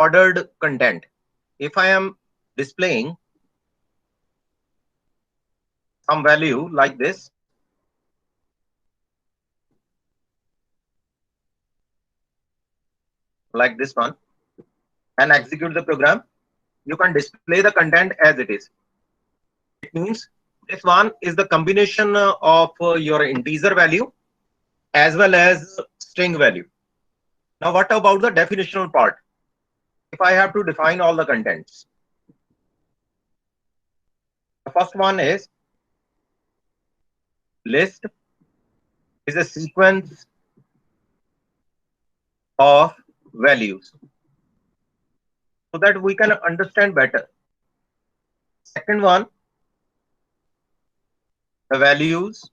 ordered content. If I am displaying some value like this, one, and execute the program, you can display the content as it is. It means this one is the combination of your integer value as well as string value. Now, what about the definitional part? If I have to define all the contents, the first one is list is a sequence of values so that we can understand better. Second one, the values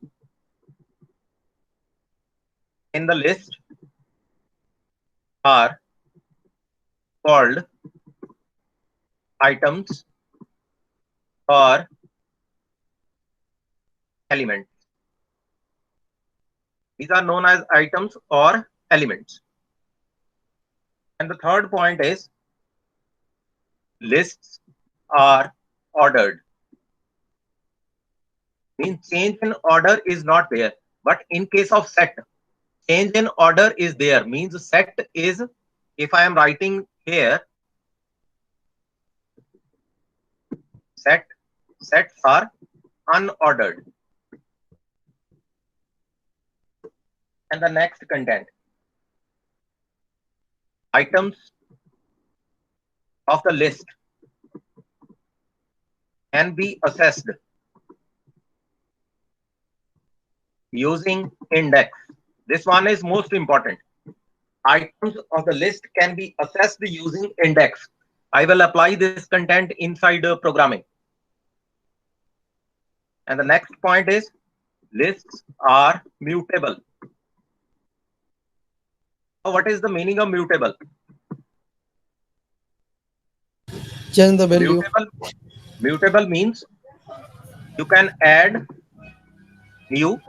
in the list are called items or elements. These are known as items or elements. And the third point is lists are ordered. Means change in order is not there. But in case of set, change in order is there. Means set is, if I am writing here, sets are unordered. And the next content, items of the list can be accessed using index. This one is most important. Items of the list can be accessed using index. I will apply this content inside programming. And the next point is lists are mutable. So what is the meaning of mutable? Change the value. Mutable means you can add new,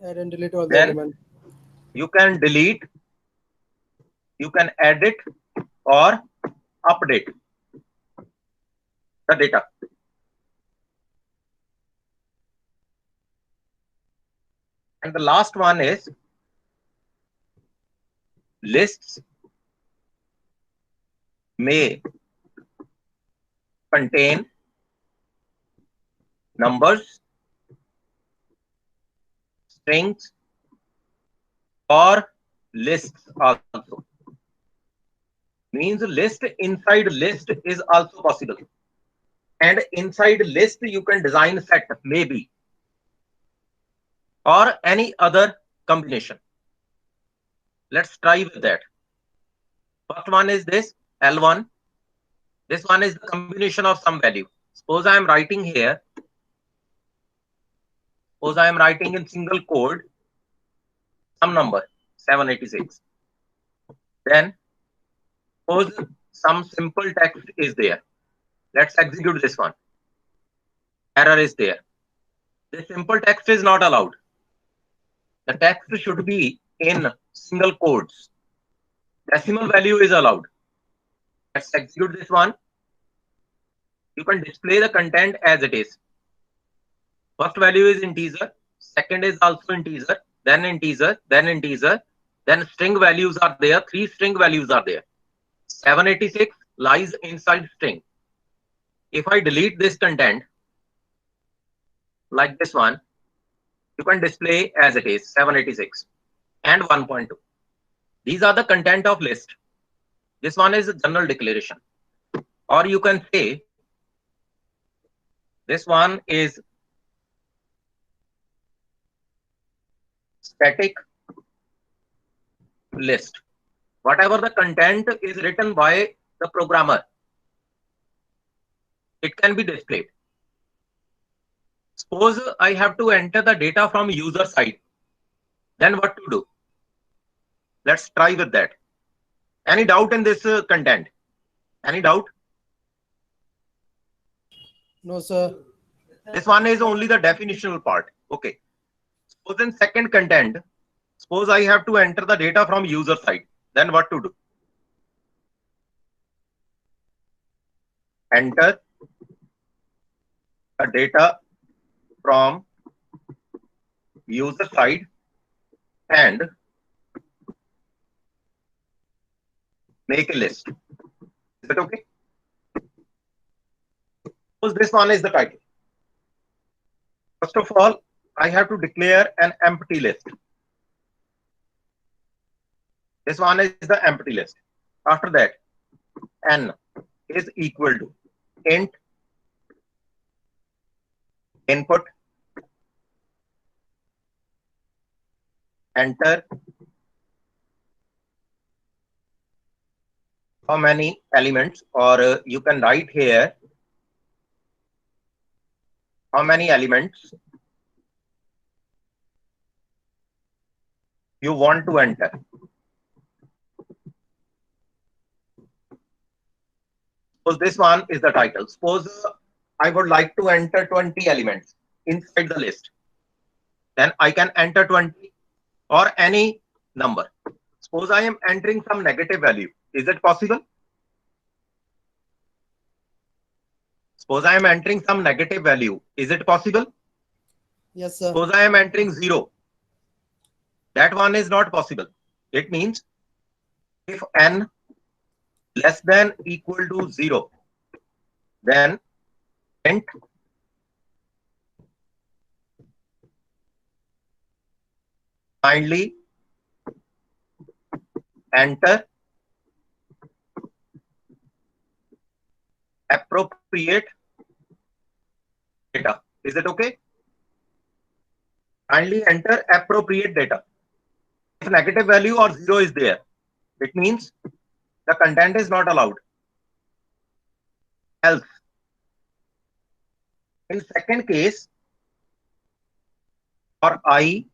Add and delete all the then element. you can delete, you can edit or update the data. And the last one is lists may contain numbers, strings, or lists also. Means list inside list is also possible. And inside list you can design set, maybe, or any other combination. Let's try with that. First one is this L1. This one is the combination of some value. Suppose I am writing here. Suppose I am writing in single code some number 786. Then suppose some simple text is there. Let's execute this one. Error is there. This simple text is not allowed. The text should be in single quotes. Decimal value is allowed. Let's execute this one. You can display the content as it is. First value is integer. Second is also integer. Then integer. Then integer. Then string values are there. 3 string values are there. 786 lies inside string. If I delete this content, like this one, you can display as it is 786 and 1.2. These are the content of list. This one is a general declaration. Or you can say this one is static list. Whatever the content is written by the programmer, it can be displayed. Suppose I have to enter the data from user side. Then what to do? Let's try with that. Any doubt in this content? Any doubt? No, sir. This one is only the definitional part. Okay. Suppose in second content, suppose I have to enter the data from user side. Then what to do? enter the data from user side and make a list. Is that okay? So this one is the title. First of all, I have to declare an empty list. This one is the empty list. After that, n is equal to int input, enter how many elements, or you can write here how many elements you want to enter. Suppose this one is the title. Suppose I would like to enter 20 elements inside the list. Then I can enter 20 or any number. Suppose I am entering some negative value. Is it possible? Suppose I am entering some negative value. Is it possible? Yes, sir. Suppose I am entering 0. That one is not possible. It means if n less than equal to 0, then int kindly enter appropriate data. Is it okay? Kindly enter appropriate data. If negative value or 0 is there, it means the content is not allowed. Else, in second case, for I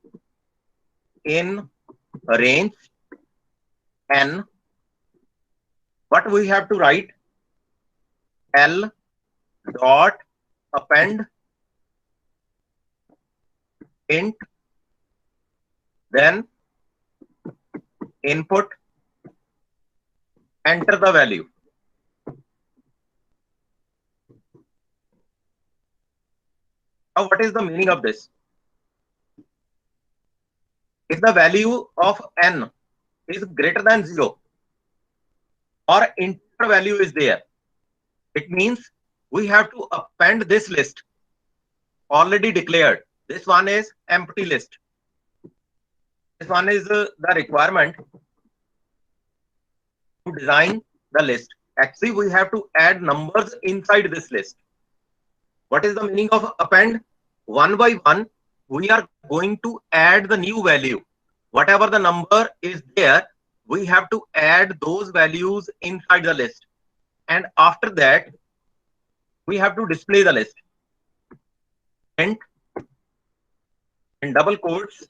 in range n, what we have to write? L dot append int, then input, enter the value. Now, what is the meaning of this? If the value of n is greater than 0 or integer value is there, it means we have to append this list already declared. This one is empty list. This one is the requirement to design the list. Actually, we have to add numbers inside this list. What is the meaning of append? One by one, we are going to add the new value. Whatever the number is there, we have to add those values inside the list. And after that, we have to display the list. Int in double quotes,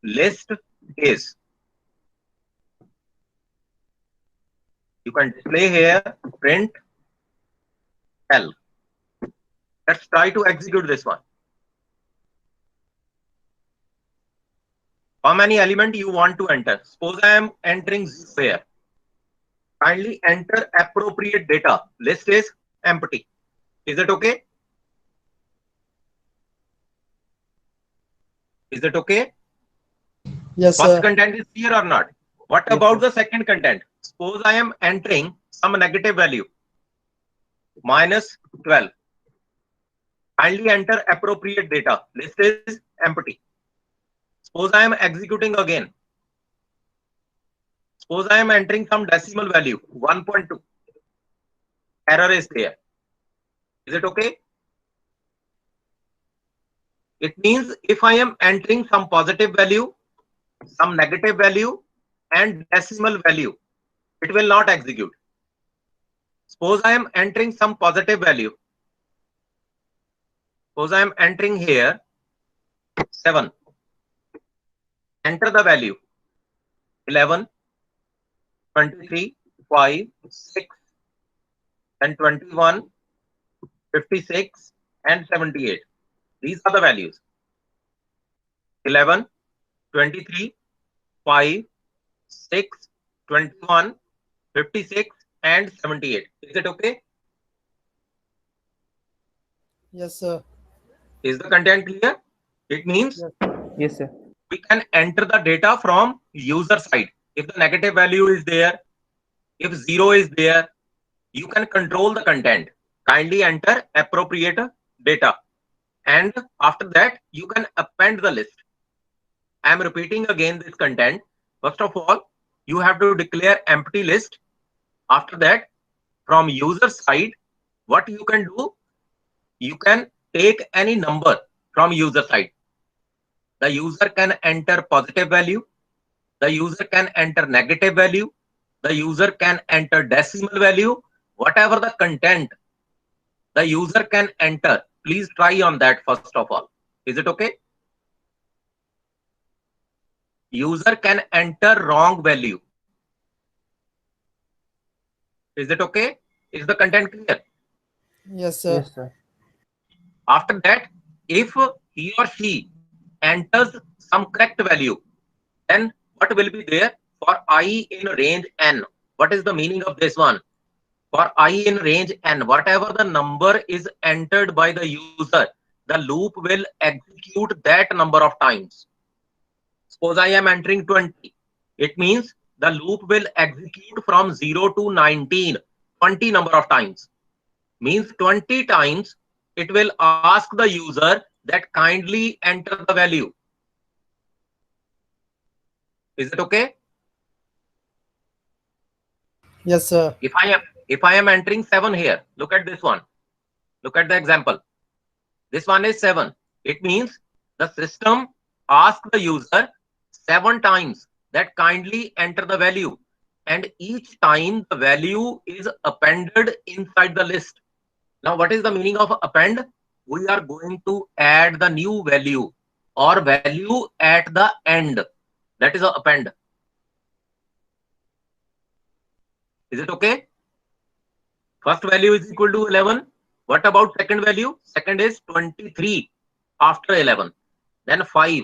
list is. You can display here print L. Let's try to execute this one. How many elements you want to enter? Suppose I am entering 0 here. Kindly enter appropriate data. List is empty. Is it okay? Is it okay? Yes, First sir. content is here or not? What Yes, about sir. the second content? Suppose I am entering some negative value, -12. Kindly enter appropriate data. List is empty. Suppose I am executing again. Suppose I am entering some decimal value, 1.2. Error is there. Is it okay? It means if I am entering some positive value, some negative value, and decimal value, it will not execute. Suppose I am entering some positive value. Suppose I am entering here 7. Enter the value 11, 23, 5, 6, and 21, 56, and 78. These are the values. 11, 23, 5, 6, 21, 56, and 78. Is it okay? Yes, sir. Is the content clear? It means Yes, sir. we can enter the data from user side. If the negative value is there, if 0 is there, you can control the content. Kindly enter appropriate data. And after that, you can append the list. I am repeating again this content. First of all, you have to declare empty list. After that, from user side, what you can do, you can take any number from user side. The user can enter positive value. The user can enter negative value. The user can enter decimal value. Whatever the content the user can enter, please try on that first of all. Is it okay? User can enter wrong value. Is it okay? Is the content clear? Yes, sir. Yes, sir. After that, if he or she enters some correct value, then what will be there for I in range n? What is the meaning of this one? For I in range n, whatever the number is entered by the user, the loop will execute that number of times. Suppose I am entering 20. It means the loop will execute from 0 to 19, 20 number of times. Means 20 times it will ask the user that kindly enter the value. Is it okay? Yes, sir. If I am entering 7 here, look at this one. Look at the example. This one is 7. It means the system asks the user 7 times that kindly enter the value. And each time the value is appended inside the list. Now, what is the meaning of append? We are going to add the new value or value at the end. That is a append. Is it okay? First value is equal to 11. What about second value? Second is 23 after 11. Then 5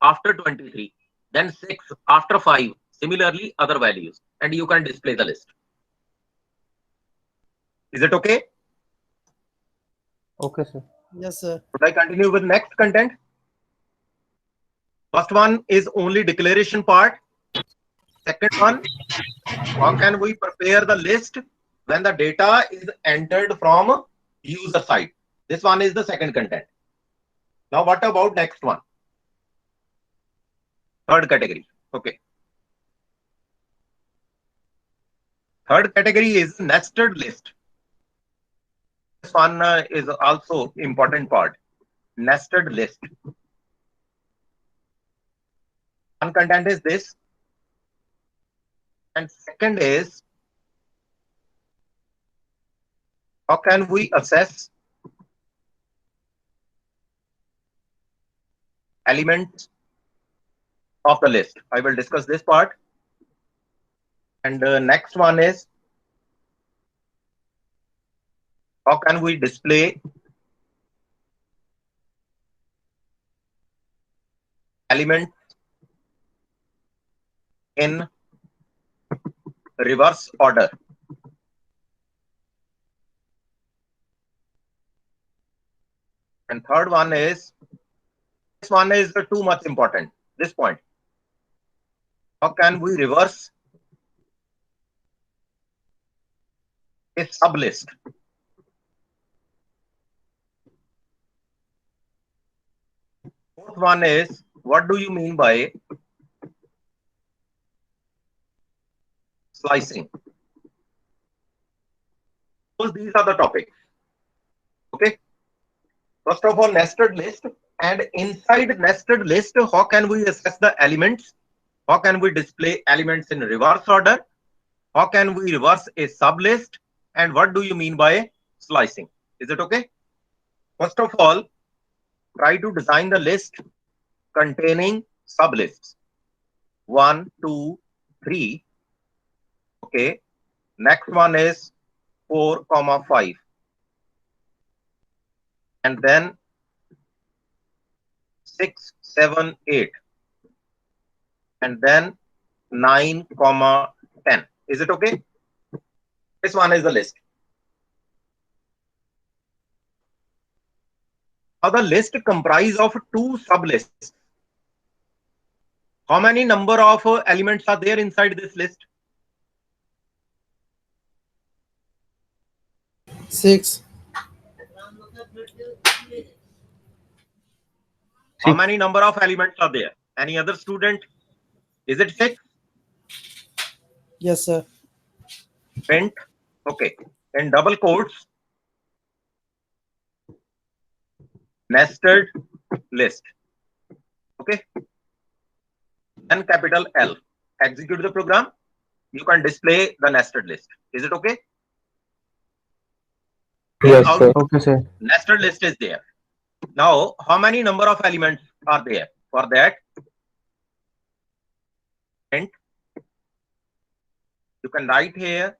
after 23. Then 6 after 5. Similarly, other values. And you can display the list. Is it okay? Okay, sir. Yes, sir. Should I continue with next content? First one is only declaration part. Second one, how can we prepare the list when the data is entered from user side? This one is the second content. Now, what about next one? Third category. Okay. Third category is nested list. This one is also important part. Nested list. One content is this. And second is, how can we assess elements of the list? I will discuss this part. And the next one is, how can we display elements in reverse order? And third one is, this one is too much important, this point. How can we reverse a sublist? Fourth one is, what do you mean by slicing? So these are the topics. Okay. First of all, nested list. And inside nested list, how can we assess the elements? How can we display elements in reverse order? How can we reverse a sublist? And what do you mean by slicing? Is it okay? First of all, try to design the list containing sublists. 1, 2, 3. Okay. Next one is 4, 5. And then 6, 7, 8. And then 9, 10. Is it okay? This one is the list. Now the list comprises of two sublists. How many number of elements are there inside this list? 6. How many number of elements are there? Any other student? Is it 6? Yes, sir. Print. Okay. In double quotes, nested list. Okay. Then capital L. Execute the program. You can display the nested list. Is it okay? Yes, Out- sir. Okay, sir. Nested list is there. Now, how many number of elements are there? For that, print. You can write here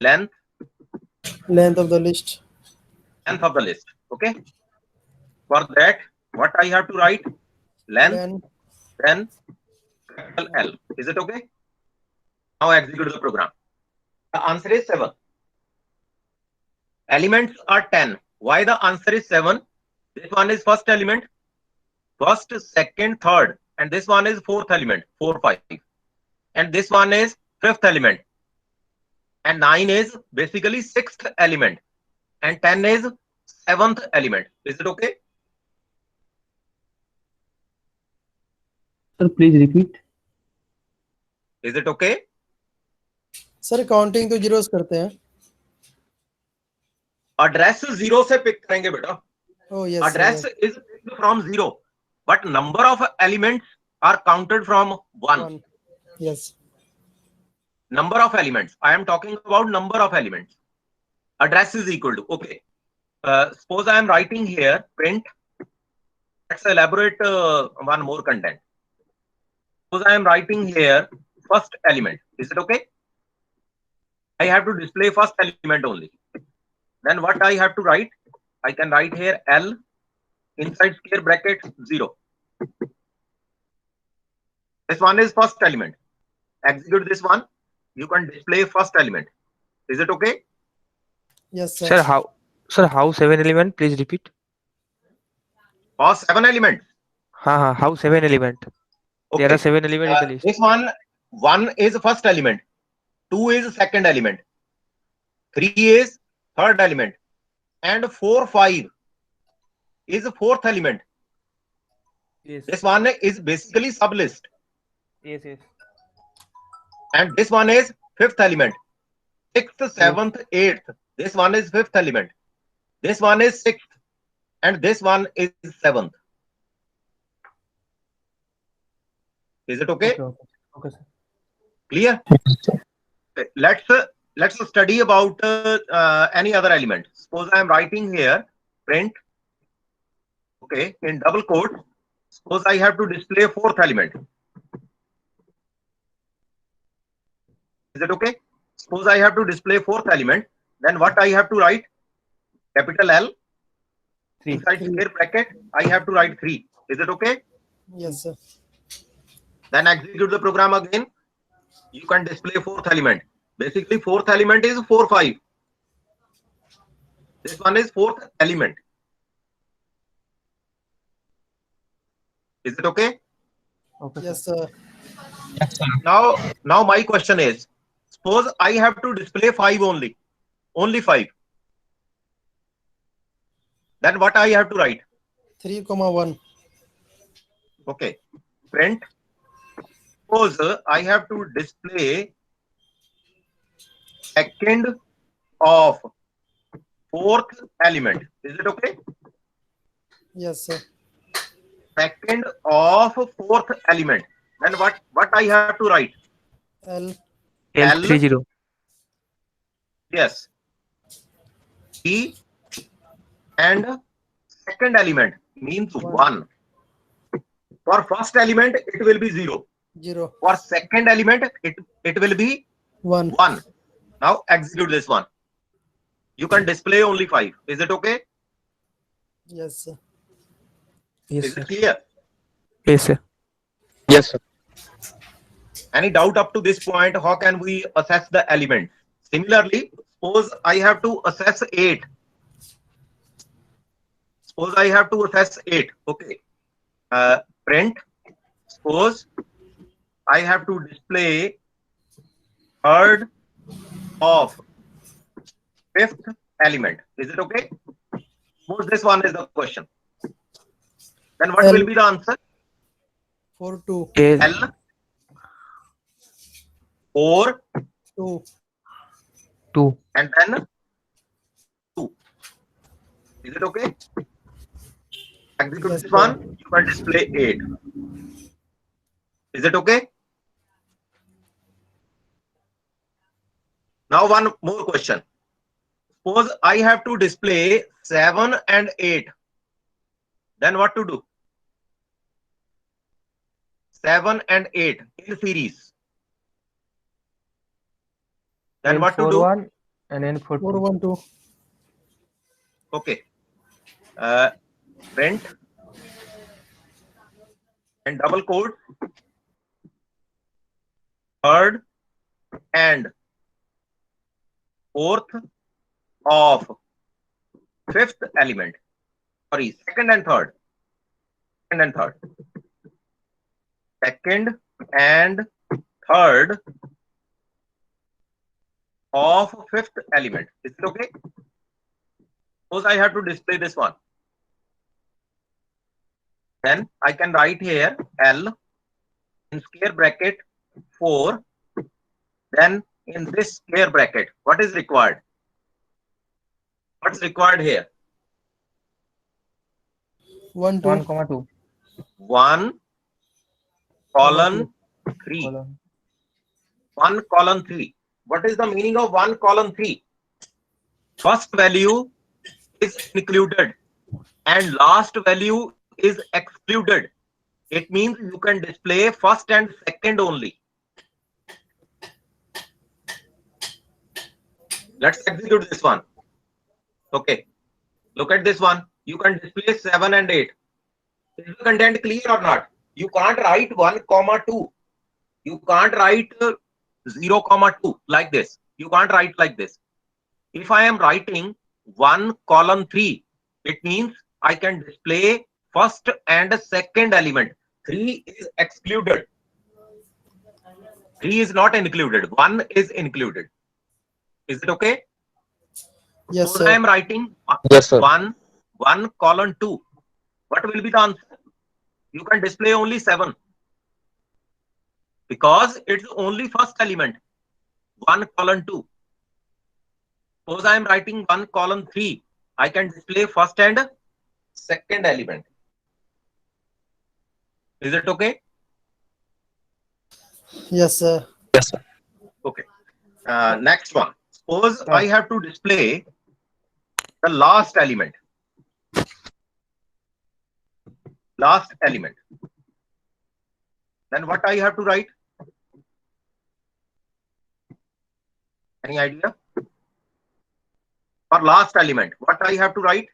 length Length of the list. of the list. Okay. For that, what I have to write? Length, then capital L. Is it okay? Now execute the program. The answer is 7. Elements are 10. Why the answer is 7? This one is first element, first, second, third, and this one is fourth element, 4, 5. And this one is fifth element. And 9 is basically sixth element. And 10 is seventh element. Is it okay? Sir, please repeat. Is it okay? Sir counting तो zeros करते हैं. Address 0 से pick करेंगे बेटा. Oh yes. Address sir, is picked from 0, but number of elements are counted from 1. 1. Yes. Number of elements. I am talking about number of elements. Address is equal to, okay. Suppose I am writing here print. Let's elaborate one more content. Suppose I am writing here first element. Is it okay? I have to display first element only. Then what I have to write? I can write here L inside square bracket 0. This one is first element. Execute this one. You can display first element. Is it okay? Yes, sir. Sir, how 7 element? Please repeat. Or 7 elements. How 7 element? Okay. There are 7 elements in the list. This one is first element, 2 is second element, 3 is third element, and 4, 5 is fourth element. Yes. This one is basically sublist. Yes. And this one is fifth element, 6th, 7th, 8th. This one is fifth element. This one is 6th, and this one is 7th. Is it okay? Okay, sir. Clear? Let's study about any other element. Suppose I am writing here print. Okay, in double quote. Suppose I have to display fourth element. Is it okay? Suppose I have to display fourth element. Then what I have to write? Capital L. 3. Inside square bracket, I have to write 3. Is it okay? Yes, sir. Then execute the program again. You can display fourth element. Basically, fourth element is 4, 5. This one is fourth element. Is it okay? Okay. Yes, sir. Now my question is, suppose I have to display 5 only 5. Then what I have to write? 3,1. Okay, print. Suppose I have to display second of fourth element. Is it okay? Yes, sir. Second of fourth element. Then what I have to write? L. L30. Yes. E and second element means 1. For first element, it will be 0. 0. For second element, it will be 1. 1. Now execute this one. You can display only 5. Is it okay? Yes, sir. Yes, Is sir. it clear? Yes, sir. Yes, sir. Any doubt up to this point? How can we assess the element? Similarly, suppose I have to assess 8. Suppose I have to assess 8. Okay. Print. Suppose I have to display third of fifth element. Is it okay? Suppose this one is the question. Then what will be the answer? 4 2 L 4 2 2. and then 2. Is it okay? Execute Yes, this sir. one, you can display 8. Is it okay? Now one more question. Suppose I have to display 7 and 8. Then what to do? 7 and 8 in series. Then what to do? 1 and N 4 4 2. 1 2 Okay. Print and double quote third and fourth of fifth element. Sorry, second and third. Second and third. Second and third of fifth element. Is it okay? Suppose I have to display this one. Then I can write here L in square bracket 4. Then in this square bracket, what is required? What's required here? 1 2 1 comma 2. 1 colon 3. Colon. 1 colon 3. What is the meaning of 1 colon 3? First value is included and last value is excluded. It means you can display first and second only. Let's execute this one. Okay. Look at this one. You can display 7 and 8. Is the content clear or not? You can't write 1 comma 2. You can't write 0 comma 2 like this. You can't write like this. If I am writing 1 colon 3, it means I can display first and second element. 3 is excluded. 3 is not included. 1 is included. Is it okay? Yes, Suppose I sir. am writing Yes, sir. 1 colon 2. What will be the answer? You can display only 7 because it's only first element. 1 colon 2. Suppose I am writing 1 colon 3. I can display first and second element. Is it okay? Yes, sir. Yes, sir. Okay. Next one. Suppose I have to display the last element. Last element. Then what I have to write? Any idea? For last element, what I have to write?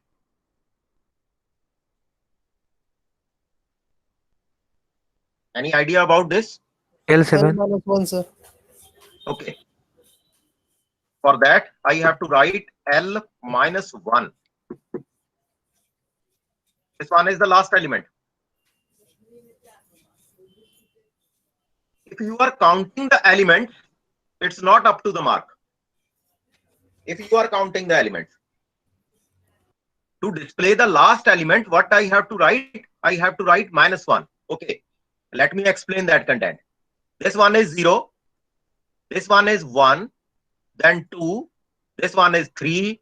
Any idea about this? L L7. minus 1, sir. Okay. For that, I have to write L minus 1. This one is the last element. If you are counting the elements, it's not up to the mark. If you are counting the elements. To display the last element, what I have to write? I have to write minus 1. Okay. Let me explain that content. This one is 0. This one is 1. Then 2. This one is 3.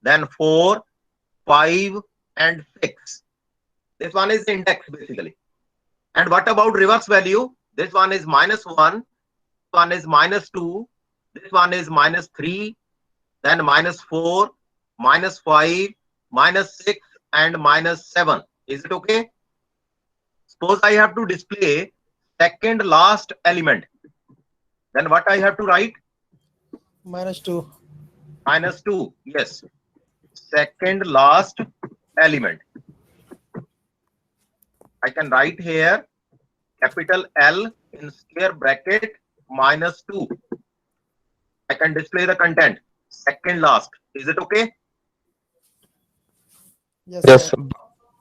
Then 4, 5, and 6. This one is index basically. And what about reverse value? This one is minus 1. This one is minus 2. This one is minus 3. Then minus 4, minus 5, minus 6, and minus 7. Is it okay? Suppose I have to display second last element. Then what I have to write? Minus 2. Minus 2. Yes. Second last element. I can write here capital L in square bracket minus 2. I can display the content. Second last. Is it okay? Yes, Yes, sir.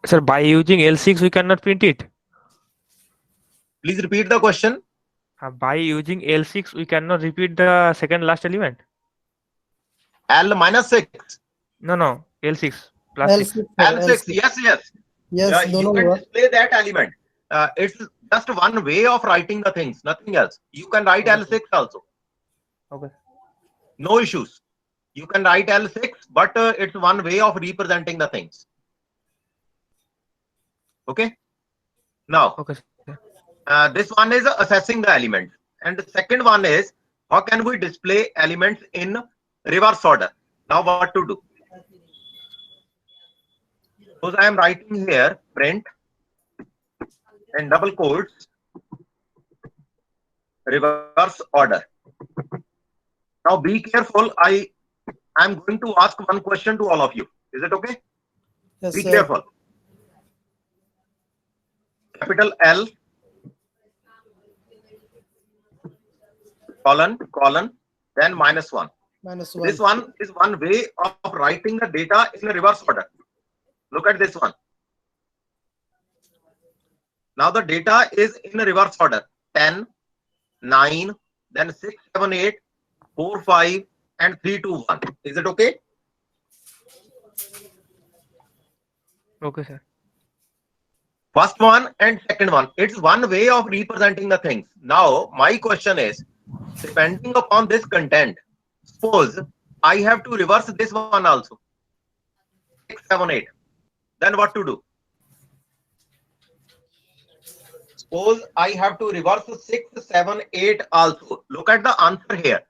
Sir, by using L6 we cannot print it. Please repeat the question. By using L6 we cannot repeat the second last element. L minus 6. No, L6 plus 6. L6 sir, L6. L6. Yes, yes. Yes, You दोनों can हुआ. display that element. It's just one way of writing the things, nothing else. You can write Okay. L6 also. Okay. No issues. You can write L6, but it's one way of representing the things. Okay. Now, Okay, sir. this one is assessing the elements. And the second one is, how can we display elements in reverse order? Now, what to do? Suppose I am writing here print and double quotes reverse order. Now be careful. I am going to ask one question to all of you. Is it okay? Yes, Be sir. careful. Capital L colon then minus 1. -1. This one is one way of writing the data in a reverse order. Look at this one. Now the data is in a reverse order. 10, 9, then 6, 7, 8, 4, 5, and 3, 2, 1. Is it okay? Okay, sir. First one and second one. It's one way of representing the things. Now, my question is, depending upon this content, suppose I have to reverse this one also. 6, 7, 8. Then what to do? Suppose I have to reverse 6, 7, 8 also. Look at the answer here.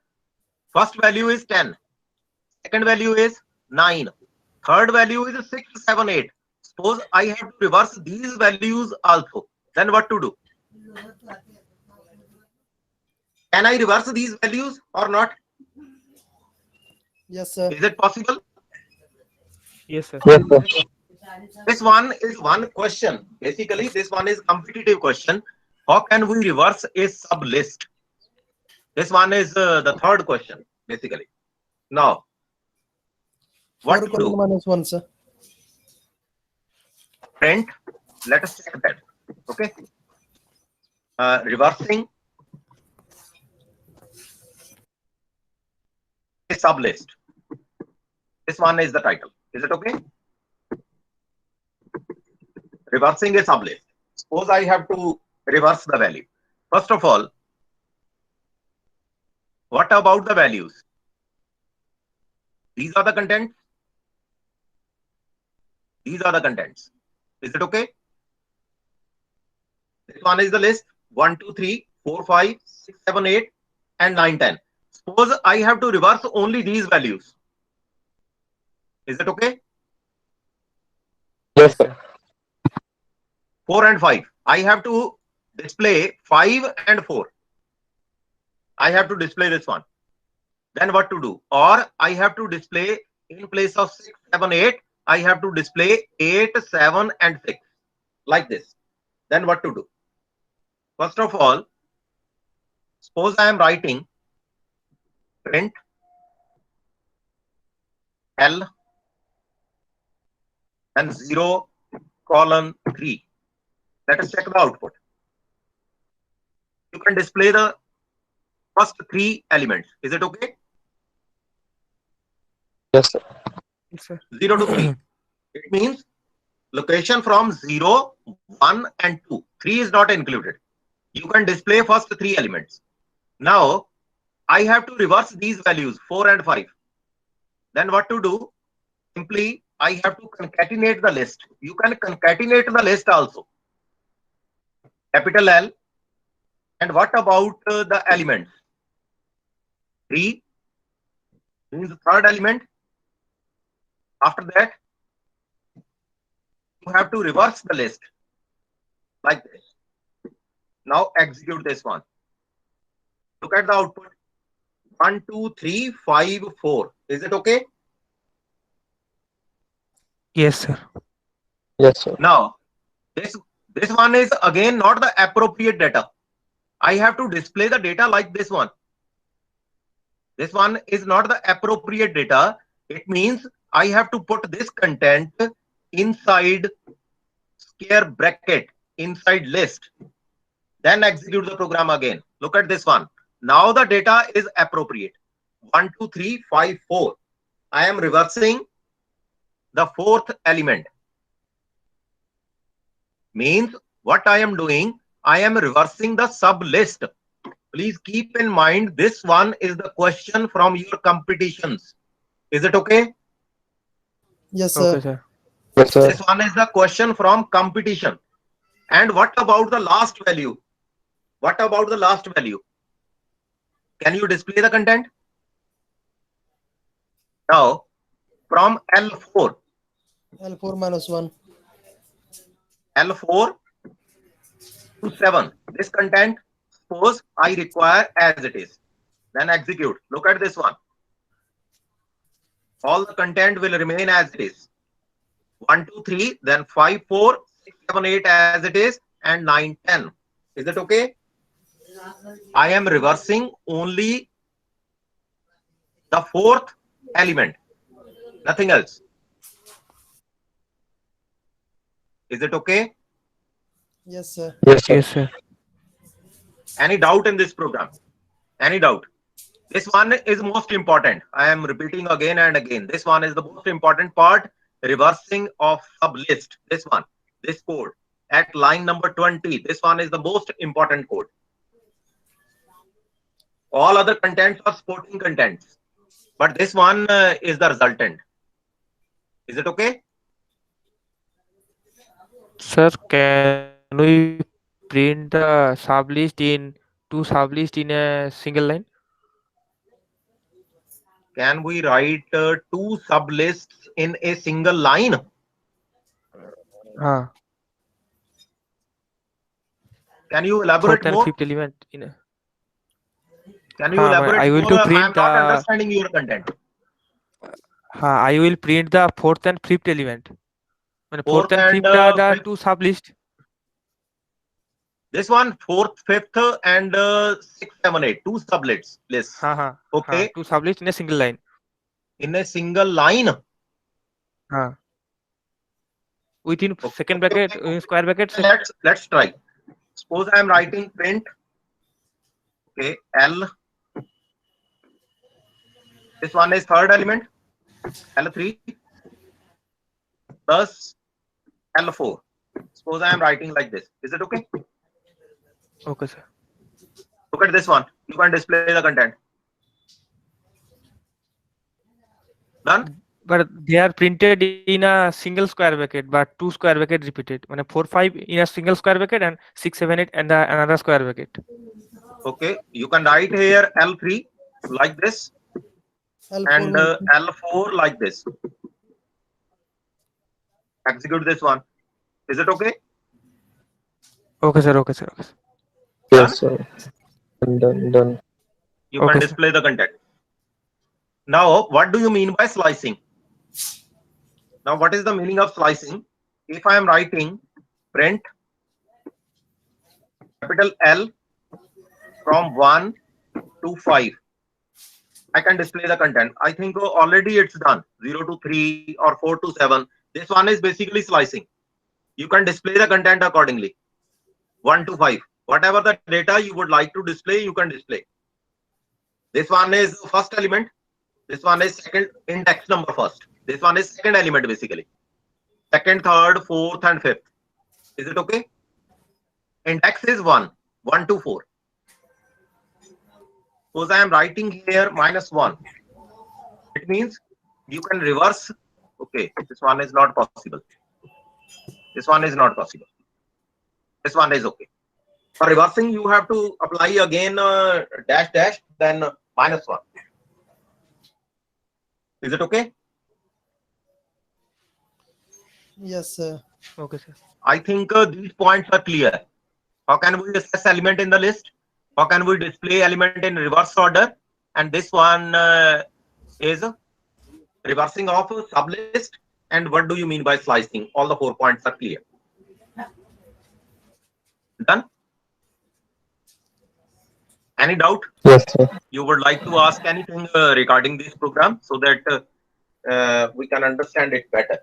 First value is 10. Second value is 9. Third value is 6, 7, 8. Suppose I have to reverse these values also. Then what to do? Can I reverse these values or not? Yes, sir. Is it possible? Yes, sir. yes, sir. This one is one question. Basically, this one is competitive question. How can we reverse a sub list? This one is the third question, basically. Now, what 4 to do? -1, sir. Print. Let us check that. Okay. Reversing a sub list. This one is the title. Is it okay? Reversing a sub list. Suppose I have to reverse the value. First of all, what about the values? These are the contents. These are the contents. Is it okay? This one is the list. 1, 2, 3, 4, 5, 6, 7, 8, and 9, 10. Suppose I have to reverse only these values. Is it okay? Yes, sir. 4 and 5. I have to display 5 and 4. I have to display this one. Then what to do? Or I have to display in place of 6, 7, 8. I have to display 8, 7, and 6. Like this. Then what to do? First of all, suppose I am writing print L and 0, 3. Let us check the output. You can display the first 3 elements. Is it okay? Yes, sir. Yes, sir. 0 to 3. It means location from 0, 1, and 2. 3 is not included. You can display first 3 elements. Now, I have to reverse these values, 4 and 5. Then what to do? Simply, I have to concatenate the list. You can concatenate the list also. Capital L. And what about the elements? 3 means the third element. After that, you have to reverse the list like this. Now execute this one. Look at the output. 1, 2, 3, 5, 4. Is it okay? Yes, sir. Yes, sir. Now, this one is again not the appropriate data. I have to display the data like this one. This one is not the appropriate data. It means I have to put this content inside square bracket, inside list, then execute the program again. Look at this one. Now the data is appropriate. 1, 2, 3, 5, 4. I am reversing the fourth element. Means what I am doing, I am reversing the sub list. Please keep in mind, this one is the question from your competitions. Is it okay? Yes, Okay, sir. sir. Yes, sir. This one is the question from competition. And what about the last value? What about the last value? Can you display the content? Now, from L4, L4 minus 1. L4 to 7, this content, suppose I require as it is. Then execute. Look at this one. All the content will remain as it is. 1, 2, 3, then 5, 4, 6, 7, 8 as it is, and 9, 10. Is it okay? I am reversing only the fourth element, nothing else. Is it okay? Yes, sir. Yes, sir. Yes, sir. Any doubt in this program? Any doubt? This one is most important. I am repeating again and again. This one is the most important part. Reversing of sublist. This one, this code at line number 20. This one is the most important code. All other contents are supporting contents, but this one is the resultant. Is it okay? Sir, can we print the sublist in two sublist in a single line? Can we write two sublists in a single line? Can you elaborate Fourth and more? fifth element in a. Can you elaborate I will more? to I am print not the. understanding your content. I will print the fourth and fifth element. Fourth Fourth and and fifth are the fifth. two sublist. This one, fourth, fifth, and 6, 7, 8. Two sublists lists. Okay. Two sublist in a single line. In a single line. Within Okay, second okay, bracket, okay. square bracket. Let's try. Suppose I am writing print. Okay, L. This one is third element. L3 plus L4. Suppose I am writing like this. Is it okay? Okay, sir. Look at this one. You can display the content. Done? But they are printed in a single square bracket, but two square bracket repeated. 4, 5 in a single square bracket and 6, 7, 8 and another square bracket. Okay, you can write here L3 like this L4 and minus 1. L4 like this. Execute this one. Is it okay? Okay, sir. Okay, sir. Okay, sir. Yes, sir. Done. You Okay, can sir. display the content. Now, what do you mean by slicing? Now, what is the meaning of slicing? If I am writing print capital L from 1 to 5, I can display the content. I think already it's done. 0 to 3 or 4 to 7. This one is basically slicing. You can display the content accordingly. 1 to 5. Whatever the data you would like to display, you can display. This one is the first element. This one is second index number first. This one is second element basically. Second, third, fourth, and fifth. Is it okay? Index is 1 to 4. Suppose I am writing here -1. It means you can reverse. Okay, this one is not possible. This one is not possible. This one is okay. For reversing, you have to apply again dash, then -1. Is it okay? Yes, sir. Okay, sir. I think these points are clear. How can we assess element in the list? How can we display element in reverse order? And this one is reversing of a sublist. And what do you mean by slicing? All the 4 points are clear. Done? Any doubt? Yes, sir. You would like to ask anything regarding this program so that we can understand it better?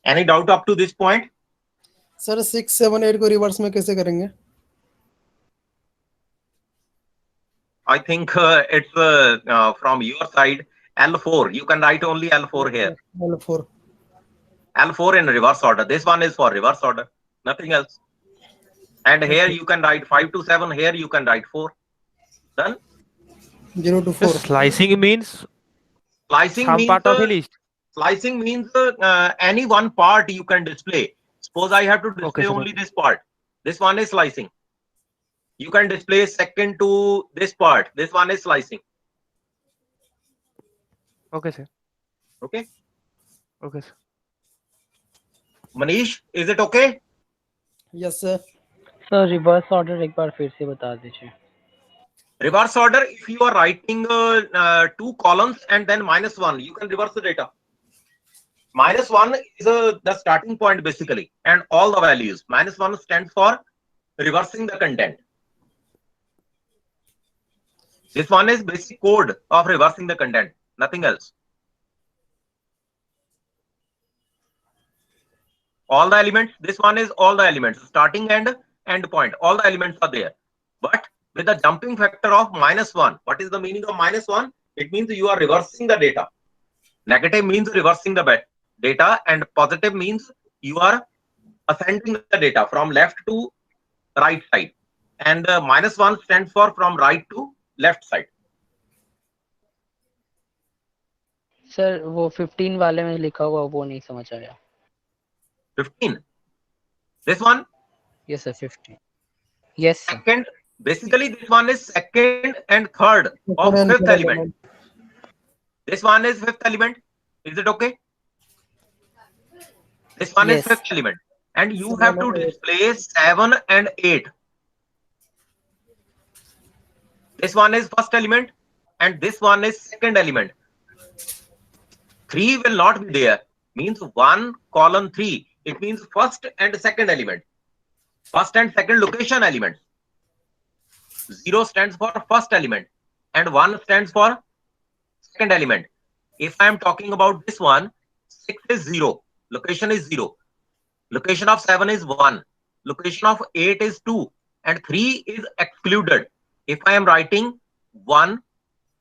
Any doubt up to this point? Sir 6 7 8 को reverse में कैसे करेंगे? I think it's from your side. L4. You can write only L4 here. L4. L4 in reverse order. This one is for reverse order. Nothing else. And here you can write 5 to 7. Here you can write 4. Done? 0 to 4. Slicing means Slicing some means part of a list. slicing means any one part you can display. Suppose I have to display Okay, sir. only this part. This one is slicing. You can display second to this part. This one is slicing. Okay, sir. Okay. Okay, sir. Manish, is it okay? Yes sir. Sir reverse order एक बार फिर से बता दीजिए. Reverse order, if you are writing 2 columns and then -1, you can reverse the data. -1 is the starting point basically, and all the values. -1 stands for reversing the content. This one is basic code of reversing the content, nothing else. All the elements, this one is all the elements, starting and end point, all the elements are there. But with the jumping factor of -1, what is the meaning of -1? It means you are reversing the data. Negative means reversing the data, and positive means you are ascending the data from left to right side. And -1 stands for from right to left side. Sir वो 15 वाले में लिखा हुआ वो नहीं समझ आया. 15. This one? Yes sir, 15. Yes sir. Second. Basically, this one is second and third of fifth element. This one is fifth element. Is it okay? This one is Yes. fifth element. And you have to display 7 and 8. This one is first element and this one is second element. 3 will not be there. Means 1 column 3. It means first and second element. First and second location elements. 0 stands for first element and 1 stands for second element. If I am talking about this one, 6 is 0. Location is 0. Location of 7 is 1. Location of 8 is 2. And 3 is excluded. If I am writing 1,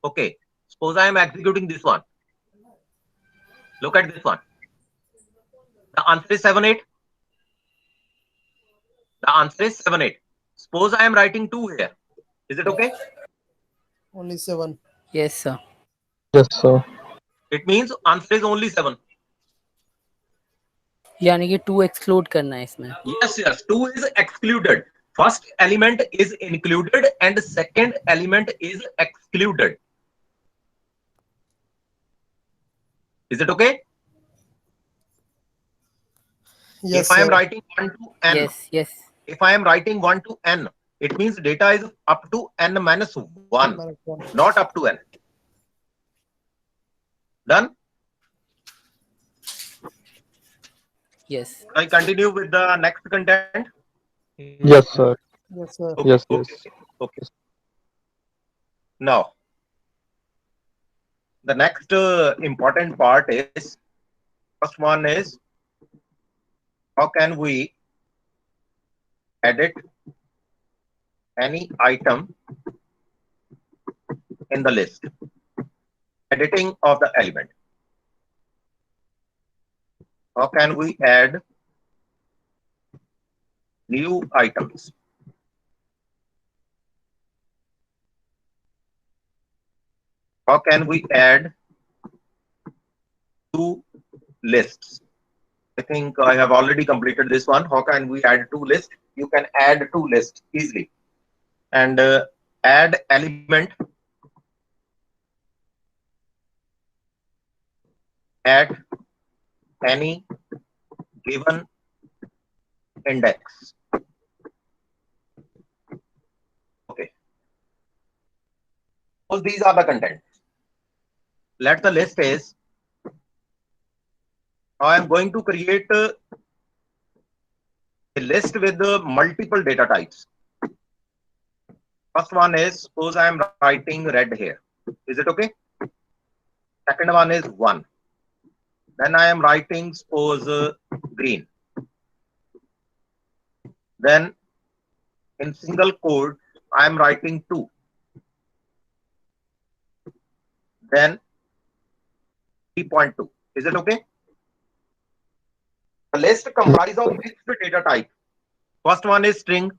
okay, suppose I am executing this one. Look at this one. The answer is 7, 8. The answer is 7, 8. Suppose I am writing 2 here. Is it okay? Only 7. Yes sir. Yes, sir. It means answer is only 7. यानी कि 2 exclude करना है इसमें. Yes, yes. 2 is excluded. First element is included and second element is excluded. Is it okay? Yes If I am sir. writing 1 to n, Yes, yes. if I am writing 1 to n, it means data is up to n minus 1, not up to n. Done? Yes. I continue with the next content. Yes, sir. Yes sir. Okay, Yes, okay, yes. okay. Now, the next important part is, first one is, how can we edit any item in the list? Editing of the element. How can we add new items? How can we add 2 lists? I think I have already completed this one. How can we add 2 lists? You can add 2 lists easily. And add element at any given index. Okay. So these are the content. Let the list is, I am going to create a list with multiple data types. First one is, suppose I am writing red here. Is it okay? Second one is 1. Then I am writing, suppose, green. Then in single quote, I am writing 2. Then 3.2. Is it okay? The list comprises of mixed data type. First one is string.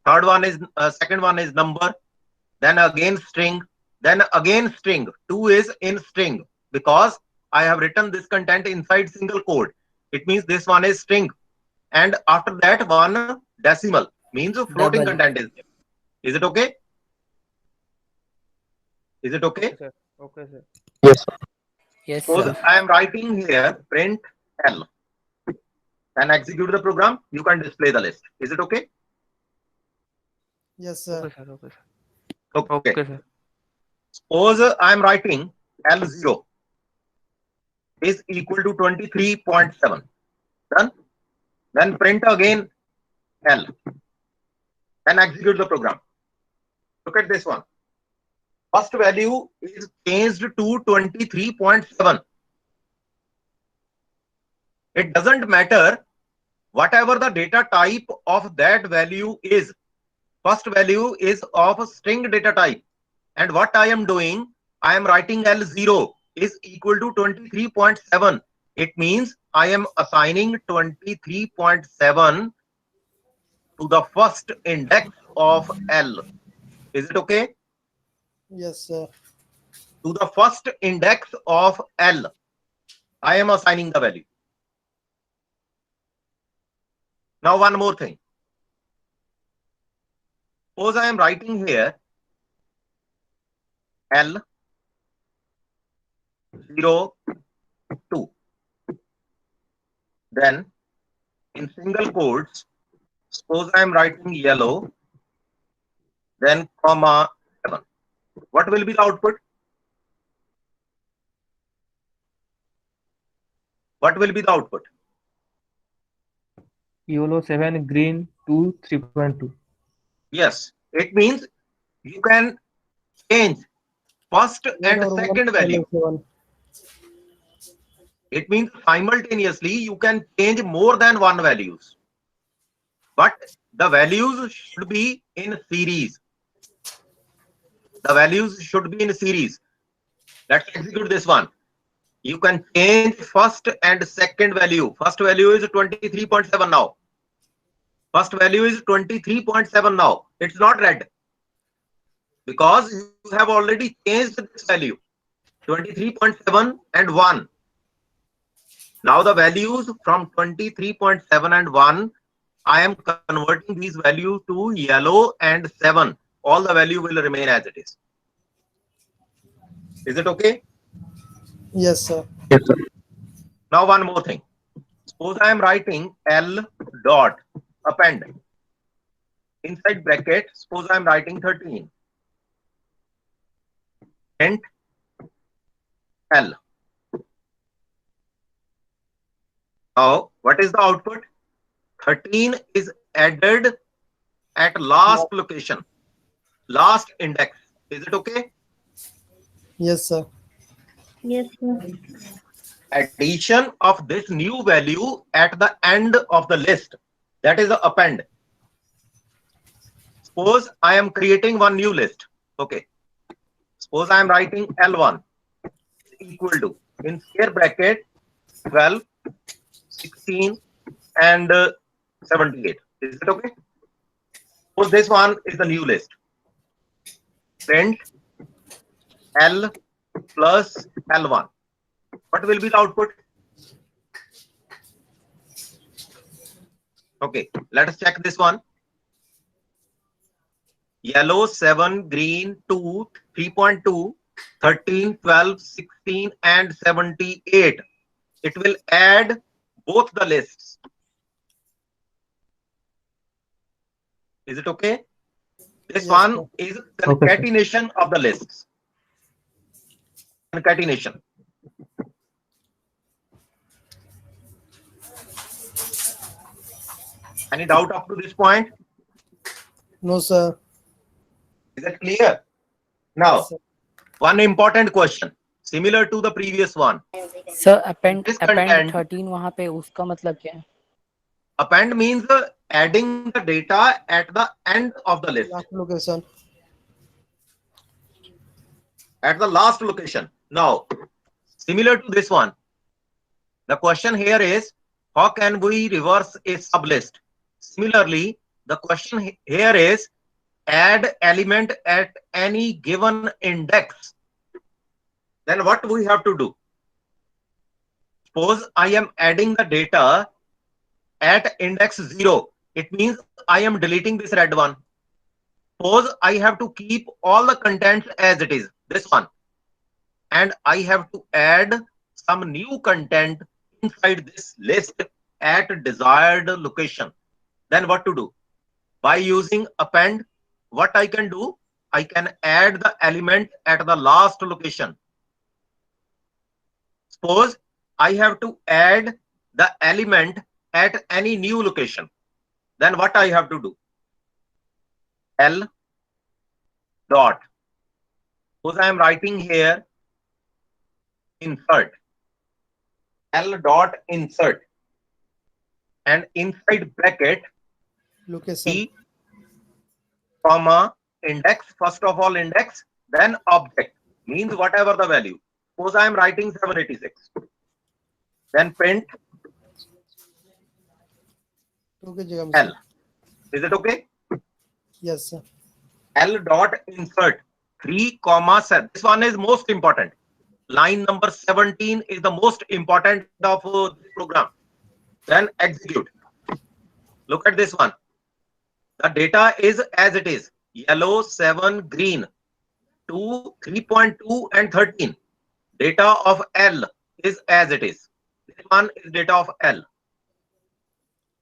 Third one is second one is number. Then again string. Then again string. 2 is in string because I have written this content inside single quote. It means this one is string. And after that, one decimal means floating Double. content is there. Is it okay? Is it okay? Okay, sir. Okay, sir. Yes, sir. Yes, So sir. I am writing here print L. And execute the program. You can display the list. Is it okay? Yes, sir. Okay, sir. Okay, sir. Okay. Okay, sir. Suppose I am writing L0 is equal to 23.7. Done. Then print again L. Then execute the program. Look at this one. First value is changed to 23.7. It doesn't matter whatever the data type of that value is. First value is of string data type. And what I am doing, I am writing L0 is equal to 23.7. It means I am assigning 23.7 to the first index of L. Is it okay? Yes, sir. To the first index of L, I am assigning the value. Now one more thing. Suppose I am writing here L 0 2. Then in single quotes, suppose I am writing yellow, then comma 7. What will be the output? What will be the output? YOLO 7, green 2, 3.2. Yes, it means you can change first and One or second one value. L7. It means simultaneously you can change more than one values. But the values should be in series. The values should be in series. Let's execute this one. You can change first and second value. First value is 23.7 now. First value is 23.7 now. It's not red because you have already changed this value 23.7 and 1. Now the values from 23.7 and 1, I am converting these values to yellow and 7. All the value will remain as it is. Is it okay? Yes, sir. Yes, sir. Now one more thing. Suppose I am writing L dot append. Inside bracket, suppose I am writing 13. Print L. Now, what is the output? 13 is added at last location, last index. Is it okay? Yes, sir. Yes, sir. Addition of this new value at the end of the list, that is the append. Suppose I am creating one new list. Okay. Suppose I am writing L1 equal to, in square bracket, 12, 16 and 78. Is it okay? Suppose this one is the new list. Print L plus L1. What will be the output? Okay, let us check this one. Yellow 7, green 2, 3.2, 13, 12, 16 and 78. It will add both the lists. Is it okay? This Yes, one sir. is Okay, sir. concatenation of the lists. Concatenation. Any doubt up to this point? No, sir. Is it clear? Now, Sir. one important question, similar to the previous one. Sir append This append content, 13 वहाँ पे उसका मतलब क्या है? append means adding the data at the end of the list, Last location. at the last location. Now, similar to this one, the question here is, how can we reverse a sublist? Similarly, the question here is, add element at any given index. Then what we have to do? Suppose I am adding the data at index 0. It means I am deleting this red one. Suppose I have to keep all the contents as it is, this one. And I have to add some new content inside this list at desired location. Then what to do? By using append, what I can do? I can add the element at the last location. Suppose I have to add the element at any new location. Then what I have to do? L dot. Suppose I am writing here insert. L dot insert. And inside bracket Location. E comma index, first of all index, then object, means whatever the value. Suppose I am writing 786. Then print Okay, जगह में L. sir. Is it okay? Yes, sir. L dot insert 3 comma 7. This one is most important. Line number 17 is the most important of this program. Then execute. Look at this one. The data is as it is. Yellow, 7, green, 2, 3.2 and 13. Data of L is as it is. This one is data of L.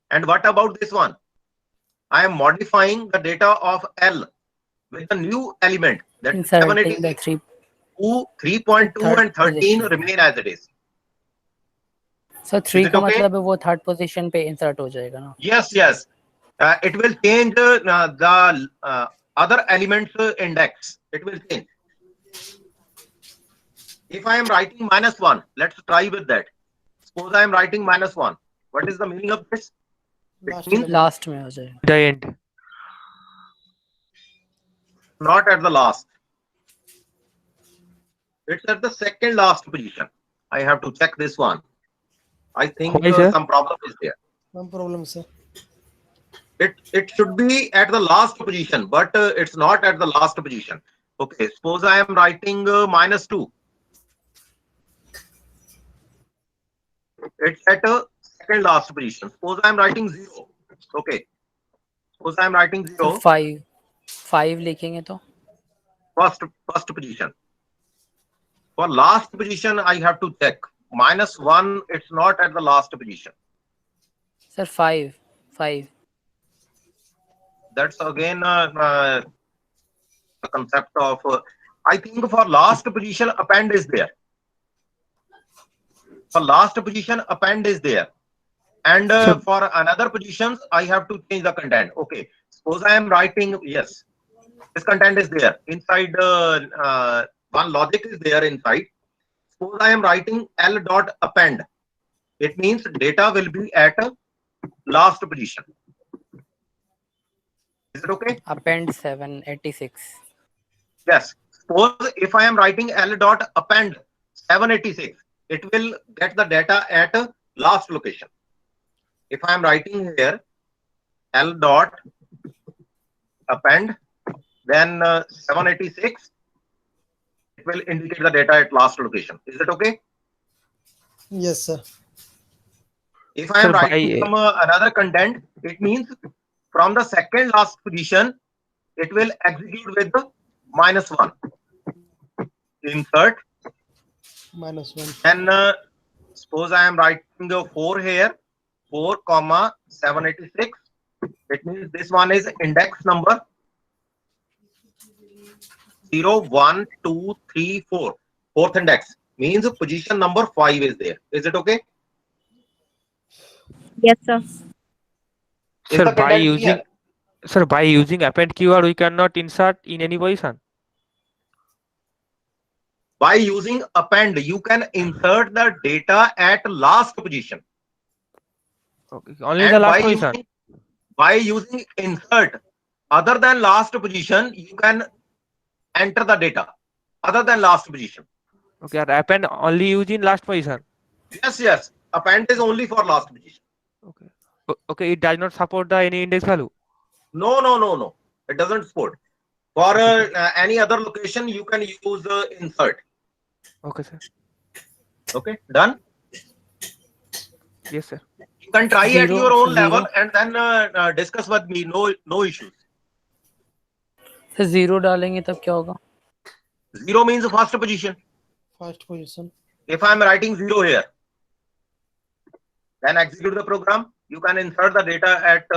And what about this one? I am modifying the data of L with a new element. That Inserting the 3. 3.2 and 13 remain as it is. So 3 Is it का okay? मतलब है वो third position पे insert हो जाएगा ना? Yes, yes. It will change the other elements index. It will change. If I am writing -1, let's try with that. Suppose I am writing -1. What is the meaning of this? Last means element. Last में हो जाएगा. The end. Not at the last. It's at the second last position. I have to check this one. I think Why, sir? some problem is there. No problem, sir. It should be at the last position, but it's not at the last position. Okay, suppose I am writing -2. It's at a second last position. Suppose I am writing 0. Okay. Suppose I am writing 0. 5 लिखेंगे तो First position. For last position, I have to check. -1, it's not at the last position. Sir 5 That's again the concept of, I think for last position, append is there. For last position, append is there. And for another positions, I have to change the content. Okay. Suppose I am writing, yes, this content is there. Inside one logic is there inside. Suppose I am writing L dot append. It means data will be at last position. Is it okay? append 786. Yes. Suppose if I am writing L dot append 786, it will get the data at last location. If I am writing here L dot append, then 786, it will indicate the data at last location. Is it okay? Yes, sir. If I am Sir, writing some another content, it means from the second last position, it will execute with the -1. Insert. -1. And suppose I am writing the 4 here, 4 comma 786. It means this one is index number 0, 1, 2, 3, 4. Fourth index means position number 5 is there. Is it okay? Yes, sir. Is Sir, the by content using clear? Sir, by using append keyword, we cannot insert in any position. By using append, you can insert the data at last position. Okay. Only And the last position. by using insert other than last position, you can enter the data other than last position. Okay. And append only used in last position. Yes. Append is only for last position. Okay. Okay. It does not support the any index value. No. It doesn't support. For any other location, you can use insert. Okay, sir. Okay, done. Yes, sir. You can try at Zero, your own zero. level and then discuss with me. No issues. Sir zero डालेंगे तब क्या होगा? Zero means first position. First position. If I am writing 0 here, then execute the program. You can insert the data at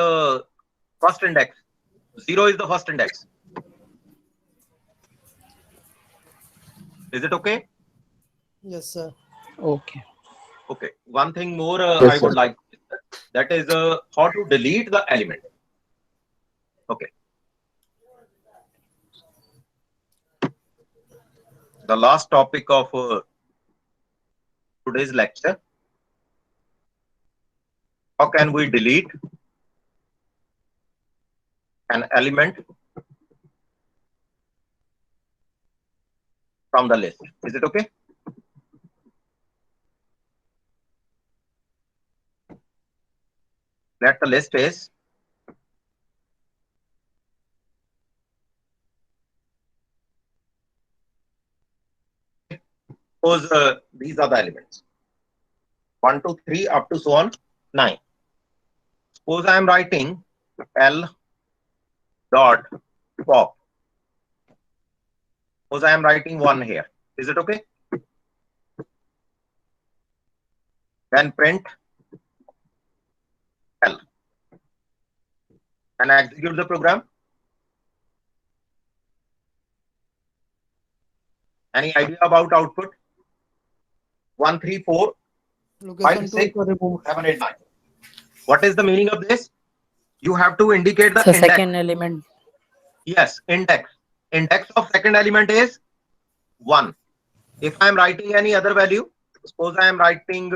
first index. 0 is the first index. Is it okay? Yes, sir. Okay. Okay. One thing more Yes, I would sir. like to discuss, that is how to delete the element. Okay. The last topic of today's lecture. How can we delete an element from the list? Is it okay? That the list is suppose these are the elements 1, 2, 3 up to so on 9. Suppose I am writing L dot pop. Suppose I am writing 1 here. Is it okay? Then print L and execute the program. Any idea about output? 1, 3, 4, Location 5, 2 6, for remove. 7, 8, 9. What is the meaning of this? You have to indicate the So index. second element. Yes, index. Index of second element is 1. If I am writing any other value, suppose I am writing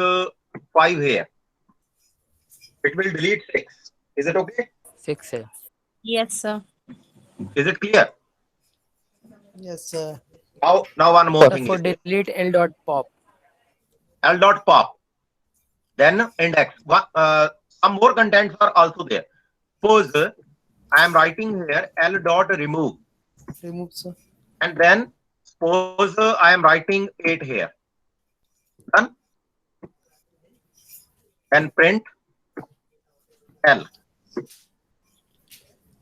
5 here, it will delete 6. Is it okay? 6 है. Yes, sir. Is it clear? Yes, sir. Now one more So thing for is there. delete L dot pop. L dot pop. Then index. Some more contents are also there. Suppose I am writing here L dot remove, Remove, sir. and then suppose I am writing 8 here. Done. And print L.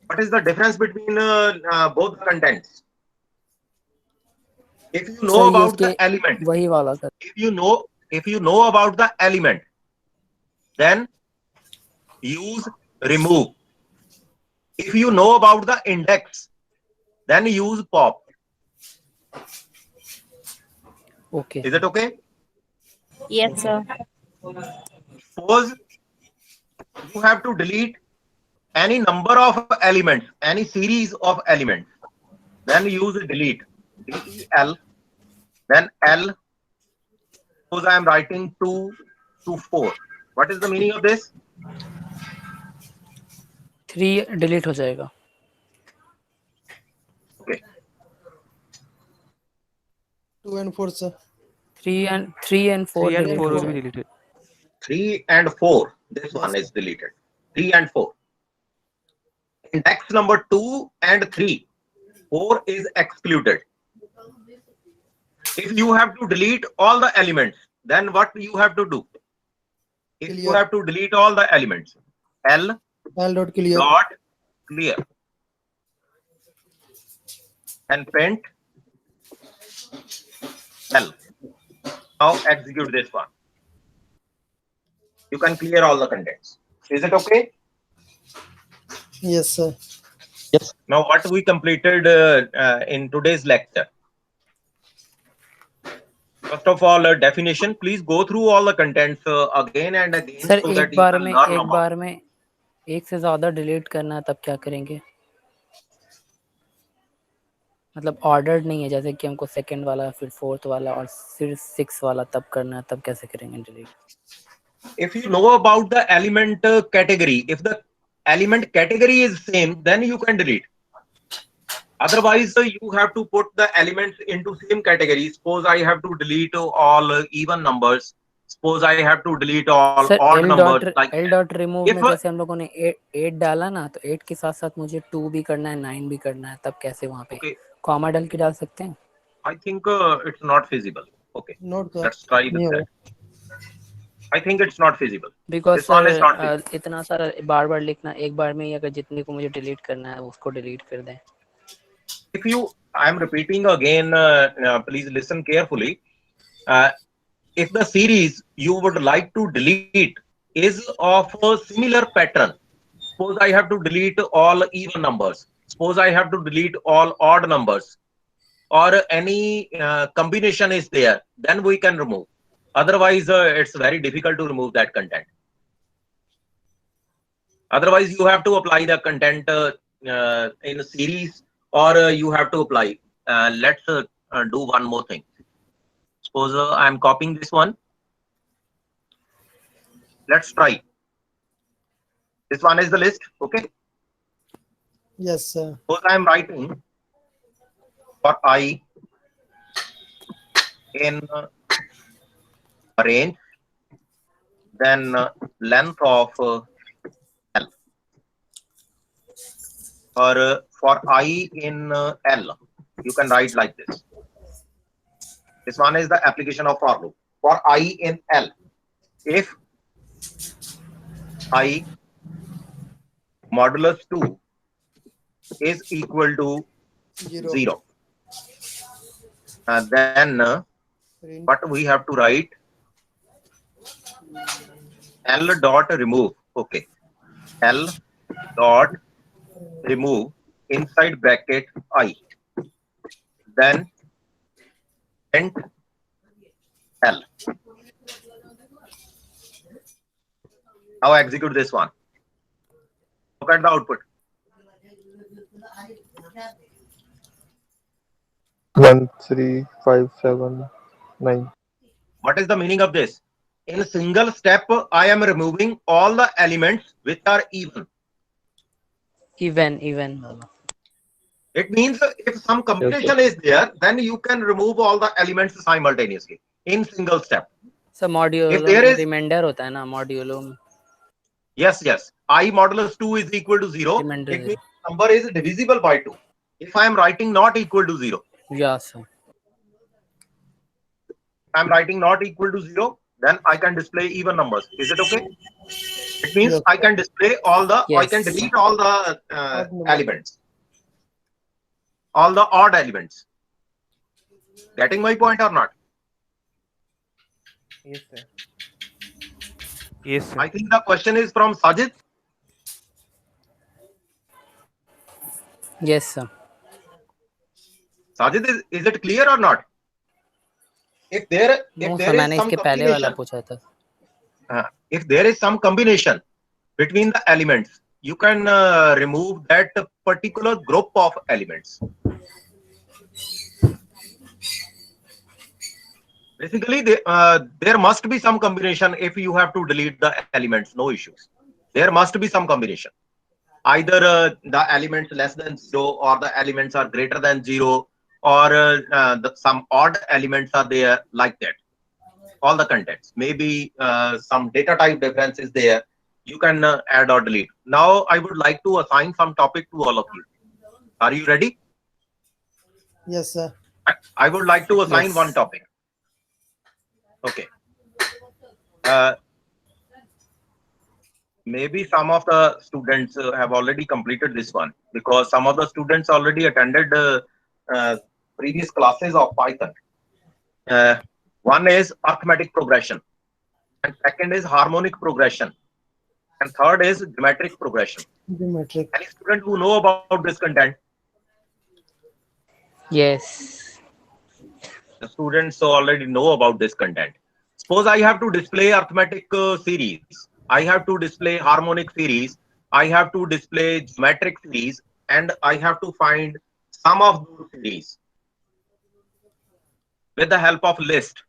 What is the difference between both the contents? If you know Sir, ये about the इसके element, वही वाला sir. if you know about the element, then use remove. If you know about the index, then use pop. Okay. Is it okay? Yes, sir. Suppose you have to delete any number of elements, any series of elements, then use delete. Del, then L. Suppose I am writing 2 to 4. What is the meaning of this? 3 delete हो जाएगा. Okay. 2 and 4, sir. 3 and 4 3 and delete 4 हो will be जाएगा. deleted. 3 and 4. This one is deleted. 3 and 4. Index number 2 and 3. 4 is excluded. If you have to delete all the elements, then what you have to do? If you Clear. have to delete all the elements, L L dot clear. dot clear and print L. Now execute this one. You can clear all the contents. Is it okay? Yes, sir. Now what we completed in today's lecture. First of all, definition. Please go through all the contents again and again sir so that एक you bar can में learn about. एक से ज्यादा delete करना है तब क्या करेंगे? मतलब ऑर्डर्ड नहीं है, जैसे कि हमको सेकंड वाला फिर फोर्थ वाला और फिर 6 वाला तब करना है, तब कैसे करेंगे delete? If you know about the element category, if the element category is same, then you can delete. Otherwise, you have to put the elements into same category. Suppose I have to delete all even numbers. Suppose I have to delete all sir odd numbers. Like L dot remove if में जैसे हम लोगों ने 8 डाला ना, तो 8 के साथ साथ मुझे 2 भी करना है, 9 भी करना है, तब कैसे वहाँ पे okay, कॉमा डाल के डाल सकते हैं? I think it's not feasible. Okay, note तो let's try with नहीं that. होगा। I think it's not feasible. Because This one is not feasible. Sir इतना सारा बार बार लिखना, एक बार में ही अगर जितने को मुझे डिलीट करना है उसको डिलीट कर दें। If you, I am repeating again, please listen carefully. If the series you would like to delete is of a similar pattern, suppose I have to delete all even numbers, suppose I have to delete all odd numbers, or any combination is there, then we can remove. Otherwise, it's very difficult to remove that content. Otherwise, you have to apply the content in a series, or you have to apply. Let's do one more thing. Suppose I am copying this one. Let's try. This one is the list. Okay. Yes, sir. Suppose I am writing for I in range, then length of L. Or for I in L, you can write like this. This one is the application of for loop. For I in L, if I modulus 2 is equal to 0, then what we have to write? L dot remove. Okay. L dot remove inside bracket I. Then int L. Now execute this one. Look at the output. 1 3 5 7 9. What is the meaning of this? In a single step, I am removing all the elements which are even. Even. It means if some combination is there, then you can remove all the elements simultaneously in single step. Sir modulo If there में is, reminder होता है ना, modulo में yes, I modulus 2 is equal to 0. Remainder It means number is divisible by 2. If I am writing not equal to 0, या sir I am writing not equal to 0, then I can display even numbers. Is it okay? It means Yes. I can display all the, I can Yes. delete all the Odd numbers. elements, all the odd elements. Getting my point or not? Yes, sir. Yes, sir. I think the question is from Sajid. Yes sir. Sajid, is it clear or not? If there no is sir, मैंने some इसके पहले वाला combination, पूछा था। if there is some combination between the elements, you can remove that particular group of elements. Basically, there must be some combination. If you have to delete the elements, no issues. There must be some combination. Either the elements less than 0, or the elements are greater than 0, or some odd elements are there, like that. All the contents, maybe some data type difference is there, you can add or delete. Now I would like to assign some topic to all of you. Are you ready? Yes, sir. I would like to assign Yes. one topic. Okay. Maybe some of the students have already completed this one, because some of the students already attended previous classes of Python. One is arithmetic progression, and second is harmonic progression, and third is geometric progression. Geometric. Any student who know about this content? Yes The students already know about this content. Suppose I have to display arithmetic series, I have to display harmonic series, I have to display geometric series and I have to find sum of those series with the help of list.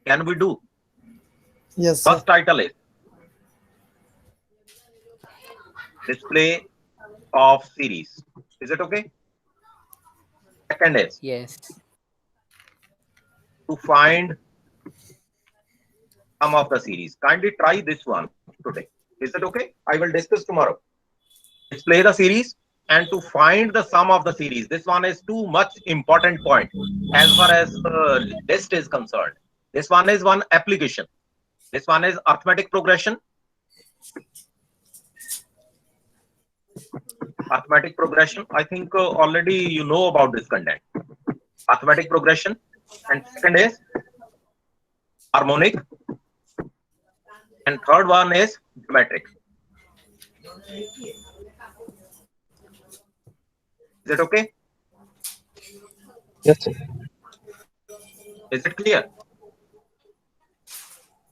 Can we do? Yes, sir. First title is display of series. Is it okay? Second is Yes. to find sum of the series. Kindly try this one today. Is it okay? I will discuss tomorrow. Display the series and to find the sum of the series. This one is too much important point as far as list is concerned. This one is one application. This one is arithmetic progression. Arithmetic progression. I think already you know about this content. Arithmetic progression. And second is harmonic. And third one is geometric. Is it okay? Yes, sir. Is it clear?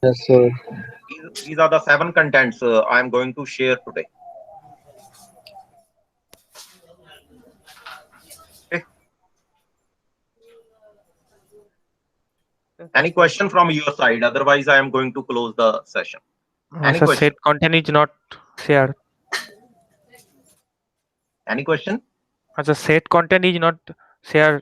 Yes, sir. These are the 7 contents I am going to share today. Okay. Any question from your side? Otherwise, I am going to close the session. Any So question? set content is not shared. Any question? The set content is not shared